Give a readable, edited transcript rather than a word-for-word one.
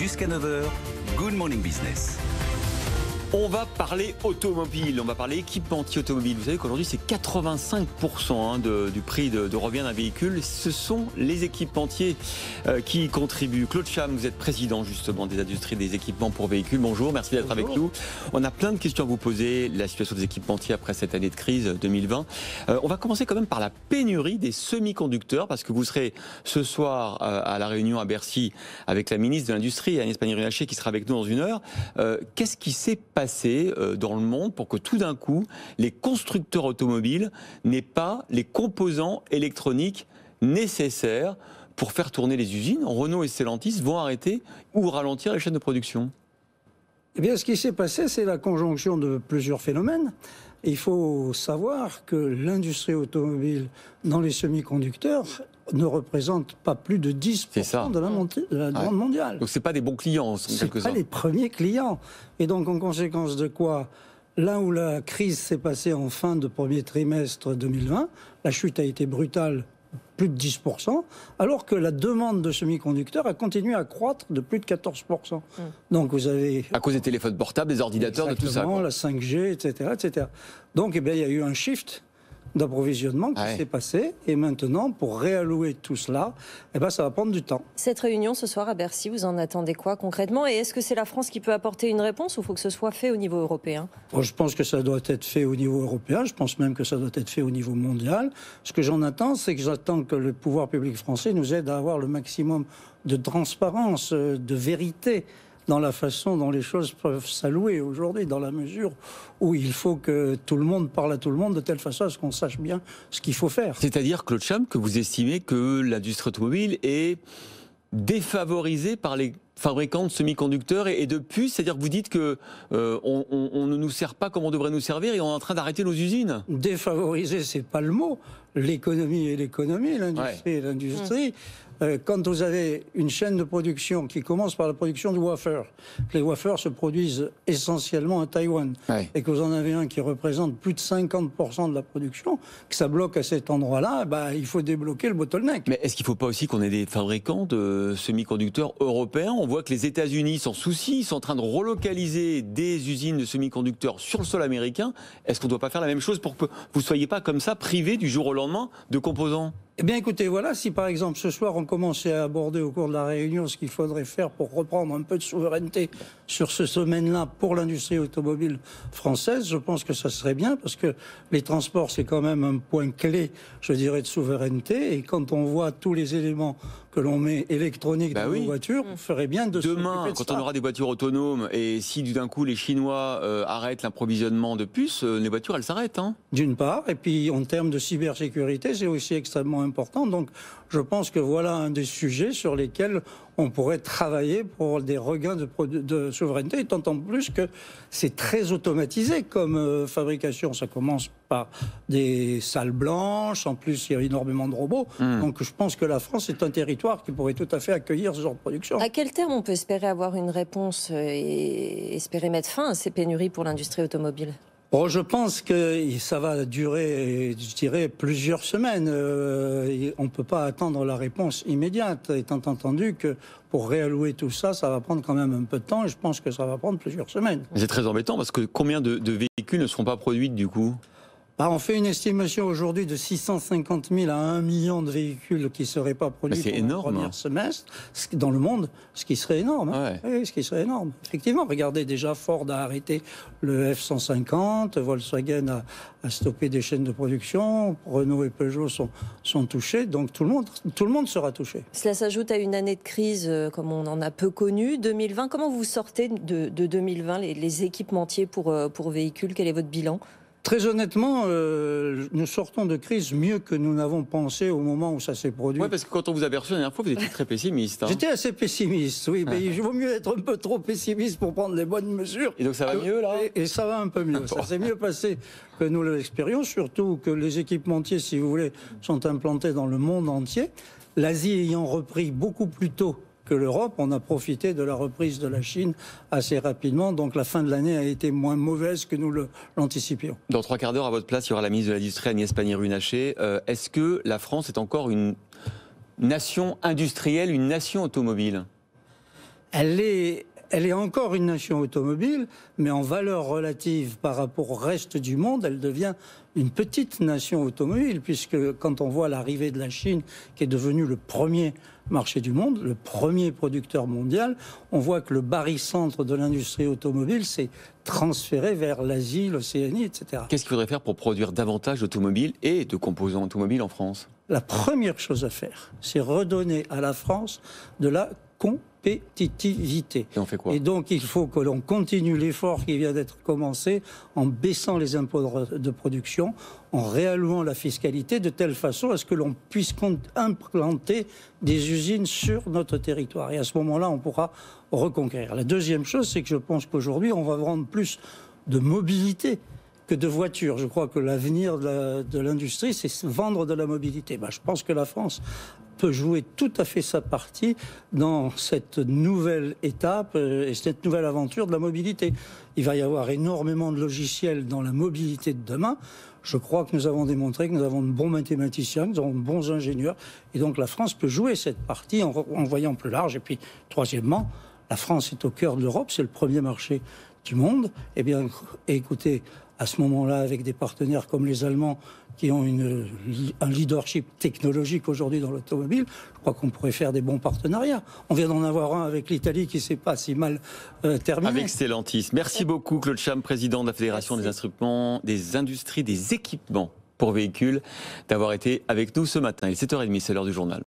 Jusqu'à 9 heures, Good Morning Business. On va parler automobile, on va parler équipementier automobile. Vous savez qu'aujourd'hui, c'est 85% du prix de revient d'un véhicule. Ce sont les équipementiers qui y contribuent. Claude Cham, vous êtes président justement des industries des équipements pour véhicules. Bonjour, merci d'être avec nous. On a plein de questions à vous poser. La situation des équipementiers après cette année de crise 2020. On va commencer quand même par la pénurie des semi-conducteurs, parce que vous serez ce soir à la réunion à Bercy avec la ministre de l'Industrie, Agnès Pannier-Runacher, qui sera avec nous dans une heure. Qu'est-ce qui s'est passé dans le monde pour que tout d'un coup, les constructeurs automobiles n'aient pas les composants électroniques nécessaires pour faire tourner les usines? Renault et Stellantis vont arrêter ou ralentir les chaînes de production. Eh bien, ce qui s'est passé, c'est la conjonction de plusieurs phénomènes. Il faut savoir que l'industrie automobile dans les semi-conducteurs ne représente pas plus de 10% de la demande mondiale. Donc ce n'est pas des bons clients, en quelque sorte. Ce pas les premiers clients. Et donc, en conséquence de quoi, là où la crise s'est passée en fin de premier trimestre 2020, la chute a été brutale, plus de 10%, alors que la demande de semi-conducteurs a continué à croître de plus de 14%. Donc vous avez... À cause des téléphones portables, des ordinateurs, de tout ça. La 5G, etc., etc. Donc eh bien, il y a eu un shift d'approvisionnement qui s'est passé, et maintenant, pour réallouer tout cela, eh ben, ça va prendre du temps. Cette réunion ce soir à Bercy, vous en attendez quoi concrètement? Et est-ce que c'est la France qui peut apporter une réponse, ou il faut que ce soit fait au niveau européen? Bon, je pense que ça doit être fait au niveau européen, je pense même que ça doit être fait au niveau mondial. Ce que j'en attends, c'est que j'attends que le pouvoir public français nous aide à avoir le maximum de transparence, de vérité, dans la façon dont les choses peuvent s'allouer aujourd'hui, dans la mesure où il faut que tout le monde parle à tout le monde de telle façon à ce qu'on sache bien ce qu'il faut faire. C'est-à-dire, Claude Cham, que vous estimez que l'industrie automobile est défavorisée par les fabricants de semi-conducteurs et de puces, c'est-à-dire que vous dites que on ne nous sert pas comme on devrait nous servir et on est en train d'arrêter nos usines. Défavoriser, c'est pas le mot. L'économie et l'économie, l'industrie et l'industrie. Quand vous avez une chaîne de production qui commence par la production de wafers, les wafers se produisent essentiellement à Taïwan, et que vous en avez un qui représente plus de 50% de la production, que ça bloque à cet endroit-là, bah, il faut débloquer le bottleneck. Mais est-ce qu'il ne faut pas aussi qu'on ait des fabricants de semi-conducteurs européens? On voit que les États-Unis s'en soucient, ils sont en train de relocaliser des usines de semi-conducteurs sur le sol américain. Est-ce qu'on ne doit pas faire la même chose pour que vous ne soyez pas comme ça privés du jour au lendemain de composants? Eh bien écoutez, voilà, si par exemple ce soir on commençait à aborder au cours de la réunion ce qu'il faudrait faire pour reprendre un peu de souveraineté sur ce domaine-là pour l'industrie automobile française, je pense que ça serait bien, parce que les transports c'est quand même un point clé, je dirais, de souveraineté, et quand on voit tous les éléments que l'on met électroniques dans nos voitures, on ferait bien de demain, quand on aura des voitures autonomes, et si d'un coup les Chinois arrêtent l'approvisionnement de puces, les voitures elles s'arrêtent. Hein. D'une part, et puis en termes de cybersécurité, c'est aussi extrêmement important. Donc je pense que voilà un des sujets sur lesquels on pourrait travailler pour des regains de souveraineté, tant en plus que c'est très automatisé comme fabrication. Ça commence par des salles blanches, en plus il y a énormément de robots. Donc je pense que la France est un territoire qui pourrait tout à fait accueillir ce genre de production. À quel terme on peut espérer avoir une réponse et espérer mettre fin à ces pénuries pour l'industrie automobile? Bon, je pense que ça va durer, je dirais, plusieurs semaines. On ne peut pas attendre la réponse immédiate, étant entendu que pour réallouer tout ça, ça va prendre quand même un peu de temps, et je pense que ça va prendre plusieurs semaines. C'est très embêtant, parce que combien de véhicules ne seront pas produits du coup? On fait une estimation aujourd'hui de 650 000 à 1 million de véhicules qui ne seraient pas produits pour le premier semestre dans le monde, ce qui serait énorme. Oui, ce qui serait énorme. Effectivement, regardez, déjà Ford a arrêté le F-150, Volkswagen a stoppé des chaînes de production, Renault et Peugeot sont touchés, donc tout le monde sera touché. Cela s'ajoute à une année de crise comme on en a peu connu, 2020. Comment vous sortez de 2020 les équipementiers pour véhicules? Quel est votre bilan? Très honnêtement, nous sortons de crise mieux que nous n'avons pensé au moment où ça s'est produit. Oui, parce que quand on vous a aperçu la dernière fois, vous étiez très pessimiste. Hein. J'étais assez pessimiste, oui, mais il vaut mieux être un peu trop pessimiste pour prendre les bonnes mesures. Et donc ça va mieux, là? Et ça va un peu mieux. Ça s'est mieux passé que nous l'expérience, surtout que les équipementiers, si vous voulez, sont implantés dans le monde entier. L'Asie ayant repris beaucoup plus tôt que l'Europe, on a profité de la reprise de la Chine assez rapidement, donc la fin de l'année a été moins mauvaise que nous l'anticipions. Dans 3 quarts d'heure, à votre place, il y aura la ministre de l'Industrie, Agnès Pannier-Runacher. Est-ce que la France est encore une nation industrielle, une nation automobile? Elle est encore une nation automobile, mais en valeur relative par rapport au reste du monde, elle devient une petite nation automobile, puisque quand on voit l'arrivée de la Chine, qui est devenue le premier marché du monde, le premier producteur mondial, on voit que le barycentre de l'industrie automobile s'est transféré vers l'Asie, l'Océanie, etc. Qu'est-ce qu'il faudrait faire pour produire davantage d'automobiles et de composants automobiles en France? La première chose à faire, c'est redonner à la France de la compétitivité. Et on fait quoi? Et donc, il faut que l'on continue l'effort qui vient d'être commencé en baissant les impôts de production, en réallouant la fiscalité de telle façon à ce que l'on puisse implanter des usines sur notre territoire. Et à ce moment-là, on pourra reconquérir. La deuxième chose, c'est que je pense qu'aujourd'hui, on va vendre plus de mobilité que de voitures. Je crois que l'avenir de l'industrie, c'est vendre de la mobilité. Je pense que la France peut jouer tout à fait sa partie dans cette nouvelle étape et cette nouvelle aventure de la mobilité. Il va y avoir énormément de logiciels dans la mobilité de demain. Je crois que nous avons démontré que nous avons de bons mathématiciens, que nous avons de bons ingénieurs. Et donc la France peut jouer cette partie en voyant plus large. Et puis, troisièmement, la France est au cœur de l'Europe, c'est le premier marché du monde. Eh bien, écoutez, à ce moment-là, avec des partenaires comme les Allemands qui ont un leadership technologique aujourd'hui dans l'automobile, je crois qu'on pourrait faire des bons partenariats. On vient d'en avoir un avec l'Italie qui ne s'est pas si mal terminé. Avec Stellantis. Merci beaucoup Claude Cham, président de la Fédération des instruments, des industries, des équipements pour véhicules, d'avoir été avec nous ce matin. Il est 7h30, c'est l'heure du journal.